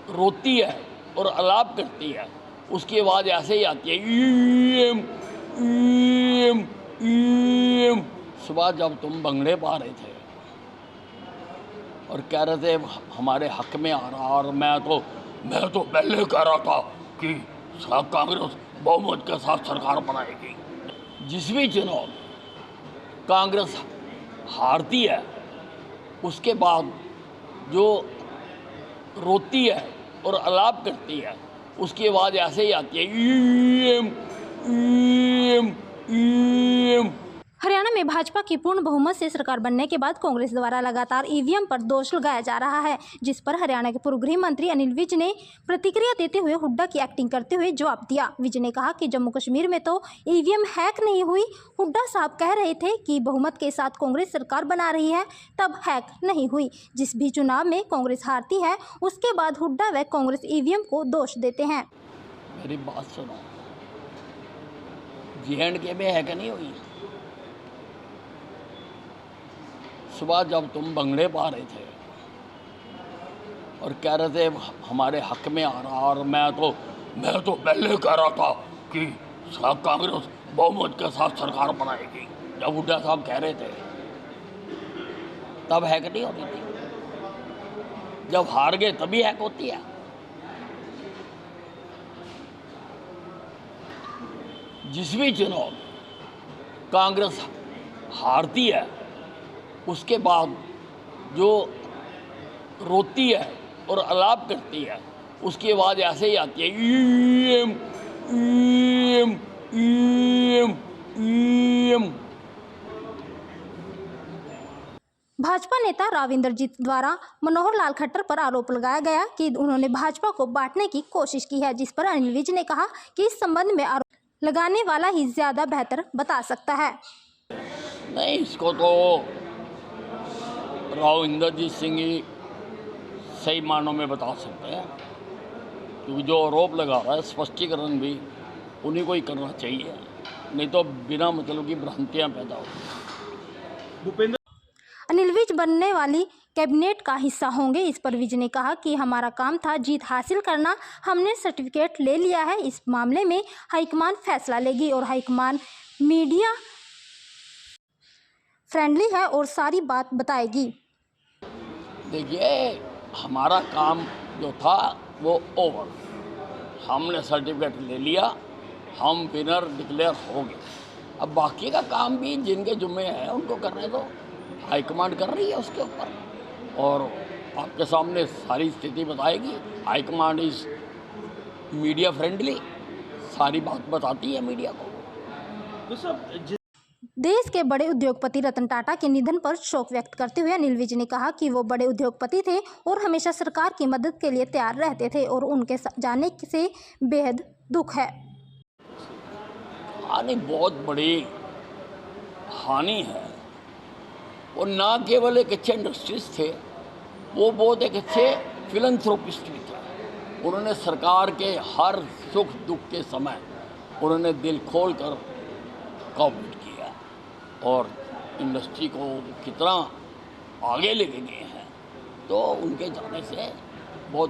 रोती है और अलाप करती है, उसकी आवाज़ ऐसे ही आती है, ईम ईम ईम। सुबह जब तुम भंगड़े पा रहे थे और कह रहे थे हमारे हक में आ रहा, और मैं तो पहले कह रहा था कि कांग्रेस बहुमत के साथ सरकार बनाएगी। जिस भी चुनाव में कांग्रेस हारती है, उसके बाद जो रोती है और अलाप करती है, उसकी आवाज़ ऐसे ही आती है, ईम ईम ईम। हरियाणा में भाजपा की पूर्ण बहुमत से सरकार बनने के बाद कांग्रेस द्वारा लगातार ईवीएम पर दोष लगाया जा रहा है, जिस पर हरियाणा के पूर्व गृह मंत्री अनिल विज ने प्रतिक्रिया देते हुए हुड्डा की एक्टिंग करते हुए जवाब दिया। विज ने कहा कि जम्मू कश्मीर में तो ईवीएम हैक नहीं हुई। हुड्डा साहब कह रहे थे कि बहुमत के साथ कांग्रेस सरकार बना रही है, तब हैक नहीं हुई। जिस भी चुनाव में कांग्रेस हारती है, उसके बाद हुड्डा व कांग्रेस ईवीएम को दोष देते हैं। मेरी बात सुनो, J&K में हैक नहीं हुई। सुबह जब तुम भंगड़े पा रहे थे और कह रहे थे हमारे हक में आ रहा, और मैं तो पहले कह रहा था कि कांग्रेस बहुमत के साथ सरकार बनाएगी, जब हुड्डा साहब कह रहे थे, तब हैक नहीं होती थी। जब हार गए तभी हैक होती है। जिस भी चुनाव में कांग्रेस हारती है, उसके बाद जो रोती है और अलाप करती है, उसकी आवाज़ ऐसे ही आती है, ईम ईम ईम ईम। भाजपा नेता राव इंद्रजीत द्वारा मनोहर लाल खट्टर पर आरोप लगाया गया कि उन्होंने भाजपा को बांटने की कोशिश की है, जिस पर अनिल विज ने कहा कि इस संबंध में आरोप लगाने वाला ही ज्यादा बेहतर बता सकता है। नहीं, इसको तो राव इंद्रजीत सिंह ही सही मानों में बता सकते हैं, क्योंकि जो आरोप लगा रहा है स्पष्टीकरण भी उन्हीं को ही करना चाहिए, नहीं तो बिना मतलब की भ्रांतियां पैदा होती। अनिल विज बनने वाली कैबिनेट का हिस्सा होंगे। इस पर विज ने कहा कि हमारा काम था जीत हासिल करना, हमने सर्टिफिकेट ले लिया है। इस मामले में हाईकमान फैसला लेगी और हाईकमान मीडिया फ्रेंडली है और सारी बात बताएगी। देखिए, हमारा काम जो था वो ओवर, हमने सर्टिफिकेट ले लिया, हम विनर डिक्लेयर हो गए। अब बाकी का काम भी जिनके जुम्मे हैं उनको करने दो, हाईकमांड कर रही है उसके ऊपर, और आपके सामने सारी स्थिति बताएगी। हाईकमांड इज मीडिया फ्रेंडली, सारी बात बताती है मीडिया को। तो देश के बड़े उद्योगपति रतन टाटा के निधन पर शोक व्यक्त करते हुए अनिल विज ने कहा कि वो बड़े उद्योगपति थे और हमेशा सरकार की मदद के लिए तैयार रहते थे और उनके जाने से बेहद दुख है। हानि बहुत बड़ी हानि है, और ना केवल एक अच्छे इंडस्ट्रिस्ट थे, वो बहुत एक अच्छे फिलंथ्रोपिस्ट भी थे। उन्होंने सरकार के हर सुख दुख के समय उन्होंने दिल खोल कर कोऑपरेट किया, और इंडस्ट्री को कितना आगे लेके गए हैं, तो उनके जाने से बहुत